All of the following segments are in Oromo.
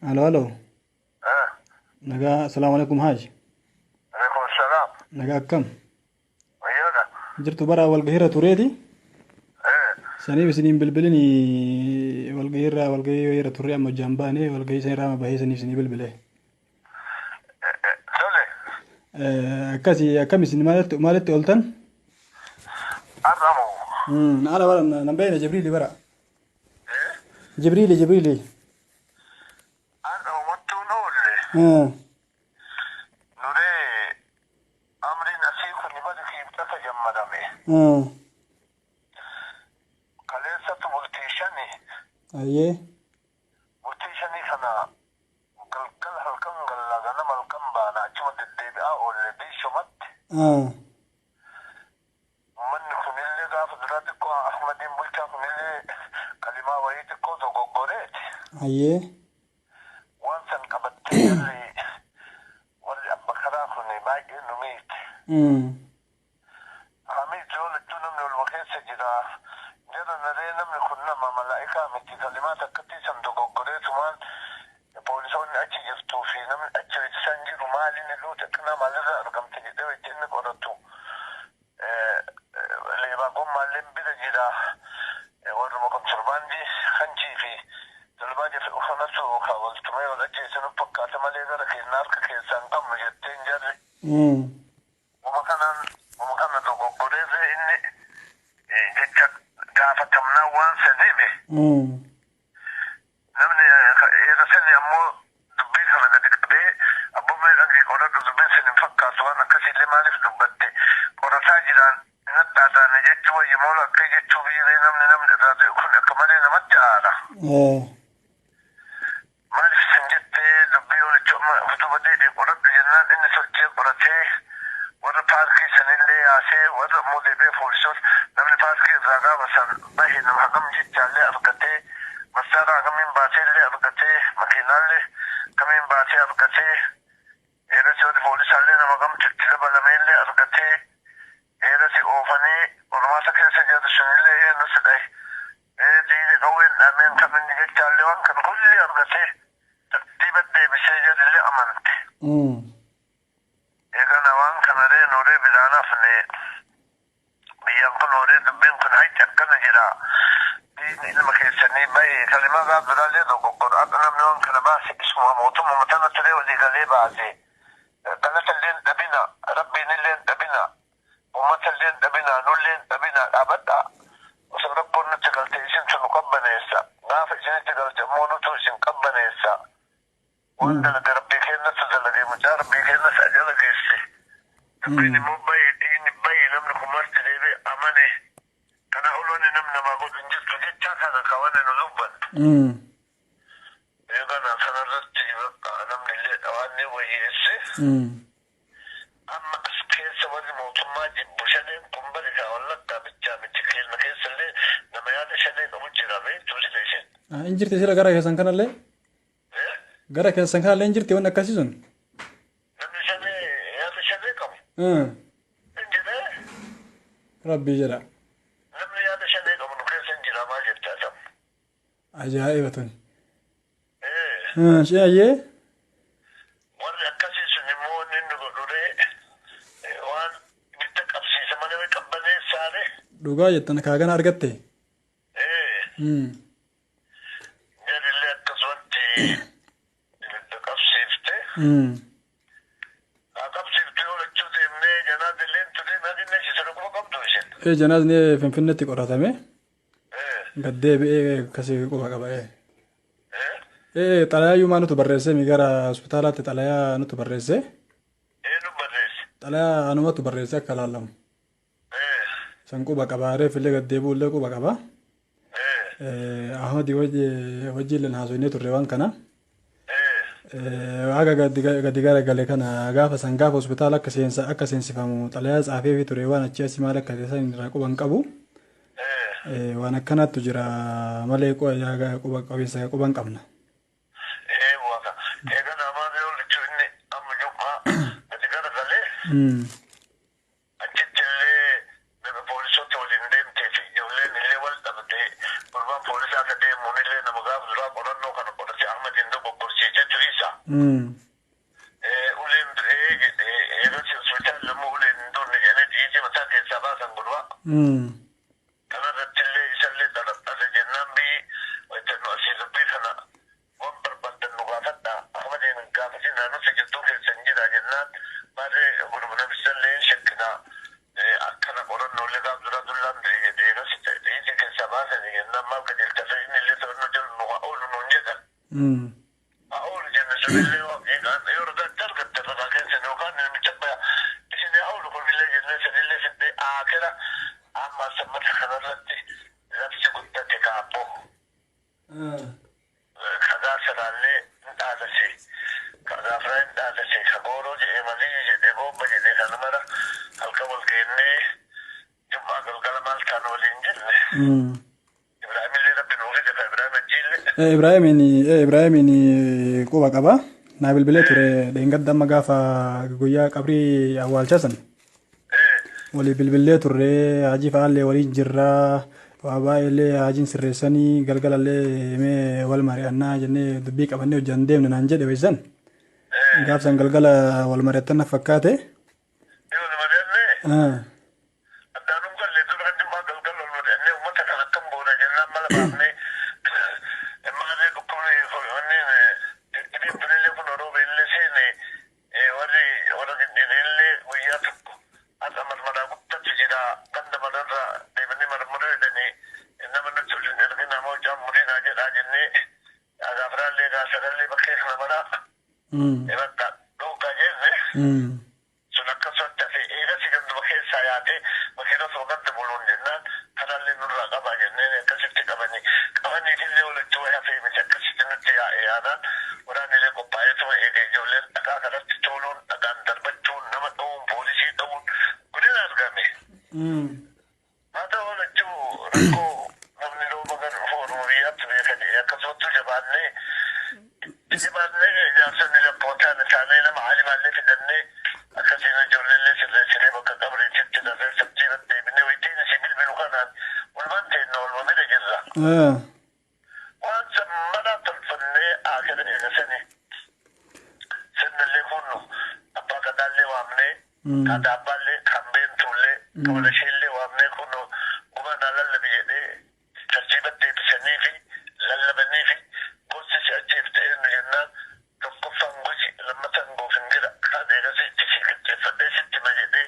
الو الو. اه. نجا السلام عليكم حاج. عليكم السلام. نجا كم ويانا. جرت برا والقهيرة تريدي ايه. سني بسنين بلبلني والقهيرة تري أما جنباني والقهيرة سني رام بهي سني بلبله سولي. كاسي كم سني مالت قلتن ارمو. أنا برا نبين جبريلي برا ايه. جبريلي ارمو متو نولي. آه نوري امري نسيكو نبالي في ابتكا جمدامي. آه كاليسة بولتيشاني. أيه بولتيشاني كنا قل هلكم قل لغنا ملكم بانا اجمد الدبئة اولي بيشمت. من كنيلي غاف دراتكو احمدين بلتا كنيلي كلمة ويتكو زوغوريت. أيه وانسان كبتي يلي واللي أبكرا كوني باقي نميت. حميد زول التونم والوكيس جدا جدا نرينا من كنا ما ملائكة من كلمات كتي صندوق قريت ومان بوليسون أجي يفتو فينا من أجي يتسنجي رمالي نلو تكنا مالذا رقم تجده ويجينك ورطو ليبا قم مالين بدا جدا ورمكم سرباندي خنجي في الباقي في الأخرى نفسه وكاولتمي والأجي سنبقى تماليغا لكي نارك كي سنقم جدين جري ومكان دوغو قريزي إني جتك دافة تمنا وان سنيبه نمني إذا سني أمو دبي خلق دكبي أبو ميغانجي قرد دبي سني مفكا سوانا كسي لما لف دبتي قرطا جيران نتعدا نجتو ويمولا كي جتو بيغي نمني ذات يكون أكمالي نمتعارا مالف سنجتي دبي ولجمع فتوبتي دي قرد جنان إني سلتي قرطي ورا باركي سنيلي عاسي ورا مودي بي فورسوس نمني باركي زاغا وسن باهي نمحقم جيت جالي أفقتي مسارا كمين باتي اللي أفقتي مكينالي كمين باتي أفقتي إذا سودي فوليس اللي نمقم تتلب لمين اللي أفقتي إذا سي أوفاني ورما سكين سجاد سنيلي إيه نسدأي إيه دي قوين أمين كمين جيت جالي وان كان كل اللي أفقتي ترتيبت دي بسيجاد اللي أمانتي إذا نوان كنري نوري بدانا فني بيانكو نوري دبين كن هاي تأكنا جرا دين إلما كيساني باي كلمة غاب درالي دو قرآن نمنون كنباسي اسمها موتو ممتنة تري ودي غالي بازي قلت اللين دبنا ربي نلين دبنا ومت اللين دبنا نولين دبنا أبدا وسرقون نتقل تيسين سنقبنا يسا غاف إجني تقل جمونو توسين قبنا يسا وعندنا ربي كينا تزلقي مجا ربي كينا سأجلق يسي ربيني مو باي ديني باي نمنا كمارت ديبي أماني كان أولوني نمنا ما قلت انجلت جيتا كان كواني نلوبا يغانا سنرد يبقى نمني اللي أواني ويسي أما أسكيس ودي موتما جيبو شنين كمبريكا واللقا بجامي تكيل مكيس اللي نمياني شنين أمجيرا بي توسي ديشين إنجرتي سيلا غرا كيسان كان اللي غرا كيسان كان اللي إنجرتي وانا كاسيزون نمني شنين يامي شنينكم انجري ربي جرا نمني يامي شنينكم نكيس انجرا ما جبتا سم عجائبة إيه شيء أيه warri akkasii sun immoo inni godhure waan bitta qabsiisa malee qabbaneessaare dhugaa jettan kaagana argatte jarillee akkasumatti bitta qabsiifte haa qabsiifte yoo lachuu deemnee janaazilleen turee naadinne sisana kuma qabdu isheen janaasni finfinneetti qoratame gaddeebi'ee akkasii quba qaba xalayaa maa nutu barreesse mi gara hospitaalaatti xalayaa nutu barreesse nu barreesse xalayaa anumatu barreesse akka laallamu san quba qaba reefillee gaddeebi'ullee quba qaba ahmadi wajjiilleen haasoynee turre waan kana haga gadi gara gale kana gaafa hospitaala akka seensifamu xalayaa tsaafeefi ture waan achi asii maal akka ta'e irraa quban qabu waan akkanaattu jira malee quba qabeessa quban qabna eegana amaan yoo lachuu inni amma jum'aa gadi gara galee achitti illee nama poolisoota waliin deemtee fi ijoolleen illee wal dhabdee gurbaan poolisaa akka deemuun illee nama gaafa duraa qorannoo kana qorate ahmadiin dogoggorsiise jira. Uleen eegatti hospitaal lammuu uleen doonne jedhee dhiisii mataa keessaa baasan gurba. Kanarratti illee isallee dhadhaadha jennaan biyyi wajjannu asii dubbii kana waan barbaadan nu gaafadha. Ahmadiin gaafati naannoo sajjattuu keessan jira jennaan baadee gurba namisallee shakkinaa akkana qorannoolee gaaf dura dullaan jedhee eegas dhiisii keessaa baasan jennaan maaf qajeelchafee inni illee to'annoo jiru nu haa oolu nuun jedhan. Haa oolu jenne sunillee waaqeegaan yoo argatte argatte irraa keessan yookaan namicha isinii haa oolu kunillee jennee sanillee fiddee aakira amma sammata kanarratti labsi guddate kaabbo. Kagaa sanaallee hin dhaadase. Kagaa firaa hin dhaadase. Kagooroo jedhee malii jedhee boobba jedhee kana mara halkan wal geennee jummaa galgala maal taan waliin jenne. Ibraahimillee rabbi nuuf fide ka Ibraahim ajjiille. Ibraahimiin quba qaba. Naa bilbilee ture dheengadda amma gaafa guyyaa qabrii awwaalchasan. Walii bilbilee turre haajii fa'aallee waliin jirraa. Waa baay'eellee haajiin sirreessanii galgalallee mee wal mari'annaa jennee dubbii qabannee hojjan deemne naan jedhe waysan. Gaafsan galgala wal mari'attan na fakkaate. Wal mari'annee. Addaanuu gallee dura dhimmaa galgala wal mari'annee uummata kan akkam boona jennaan mala baafnee maallee dhukkubni dhibbiin bilillee kun roobe illee seene warra gindinillee guyyaa tokko akka marmaraa guddatu jira ganda mararra deemanii marmaruu jedhanii nama nutti waliin ergi nama hojjaan muriinaa jedhaa jennee agaafiraallee gaasadallee bakkee kana maraa bakka dhoogaa jenne sun akkasumatti hafe eegasi ganduma keessaa yaatee makiina soogatti buluun jennaan kanallee nurraa qabaa jenneen akkasitti qabaniifillee walitti wayii hafee miti akkasitti nutti yaa'e yaanaan waraanillee qophaa'eetuma eegee ijoolleen dhagaa kanatti tooluun dhagaan darbachuun nama dha'uun poolisii dha'uun godina argame. Haa ta'u lachuu rakkoo namni rooba gad dhufu orma biyyaatti beekanii akkasumatti jabaannee jaarsonni lakkootaan isaanii nama haalimaallee fidannee akkasiin ijoolleellee sirreessinee bakka qabriititti dafee sabjiirratti deebinee waytiin isii bilbilu kanaan walumaan teenna waluma mida jirra. Waan sammanaa tolfannee akira eegasanii sirnallee kunnu abbaa gadaallee waamnee haadha abbaallee kan beentuullee kabalasheellee waamnee kunnu gubanaa lallabi jedhee tartiibatti deebisanii fi lallabanii fi gosti si'achiif ta'ee nu jennaan tokkoffaan gosi lammataan goofin jira kaan eegasii itti si qixxeeffadhee sitti ma jedhee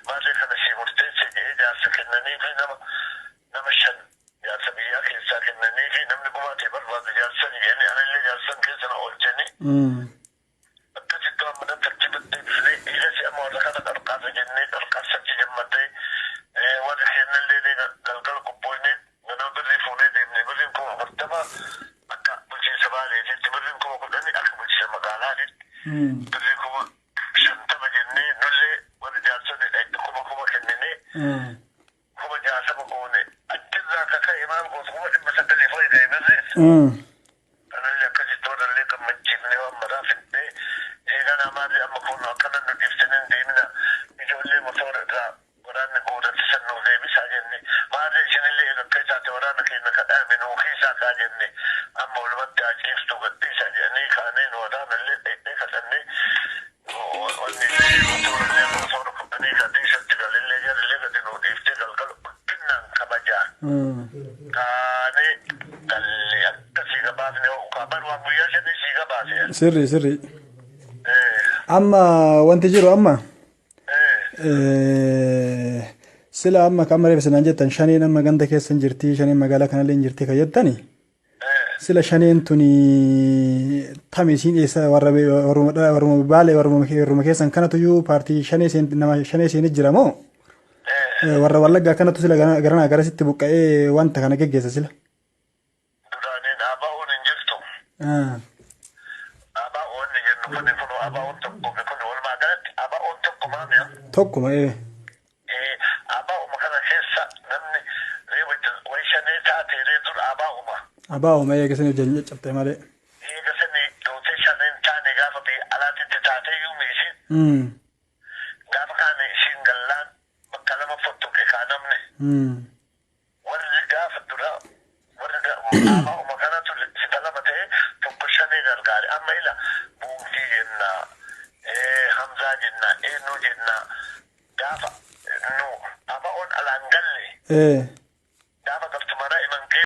maarree kana si murteesse jedhee jaarsa kennanii fi nama shan jaarsa biyyaa keessaa kennanii fi namni gumaatee barbaadu jaarsan jedhanii anillee jaarsan keessa na oolchanii akkasitti waan mana tartiibatti deebisnee eegasii amma warra kana qarqaasa jennee qarqaasatti jammadee warri kennallee galgala qophoonnee ganama birrii fuunee deemnee birriin kuma 40 akka bulchiinsa baaleetitti birriin kuma 10 akka bulchiinsa magaalaatitti birrii kuma 50 jennee nullee warri jaarsonni kuma kenninee kuma 60 goone achirraa akka ka'e maal goota kuma 900 fayyadee birriin kanallee akkasitti warrallee gammachiifnee waan maraa fidnee eeganaa maarree amma kun akkana nu dhiibsanii deemina ijoollee motora irraa waraanni boodatti sannuu deebisaa jenne maarree isinillee akka isaatti waraana keenya kadhaame nuu keessaa kaa jenne amma walumatti haciiftuu gadhiisa jedhanii kaanee nu waraanallee dhaqnee kadhannee wanni motorallee motora fudhanii gadhiisatti galillee jarillee gadi nuu dhiiftee galgala guddinaan kabajaa kaanee gallee akkasii gabaafne ukaaban waan guyyaa shanii sii gabaase. Sirri. Amma wanti jiru amma sila amma kan mareef sanaan jettan shaneen amma ganda keessan jirti shaneen magaalaa kanallee jirti kan jettani sila shaneen tuni tami isiin eessa warruma baalee warruma keessan kanatuyyuu paartii shanee seenit jira moo warra wallaggaa kanatu sila garanaa garasitti buqqa'ee wanta kana geggeessa sila. Duraaniin abaa'uun hin jirtu. Abaa'uun ni jennu kuni kunu abaa'uun tokko kuni walumaa galatti abaa'uun tokko maamiya. Tokkuma abaa'uma kana keessa namni way shanee taatee dur abaa'uma. Abaa'uma eegasanii hojjan caccabtee malee. Eegasanii dootee shaneen taane gaafa biyya alaatitti taatee yuumi gaafa kaane ishiin gallaan bakka lama fottoqe kaa namne. Warri gaafa dura warri abaa'uma kanatu si talaba ta'e tokko shanee gargaare amma ila gafa nu apa on alangalle Eh.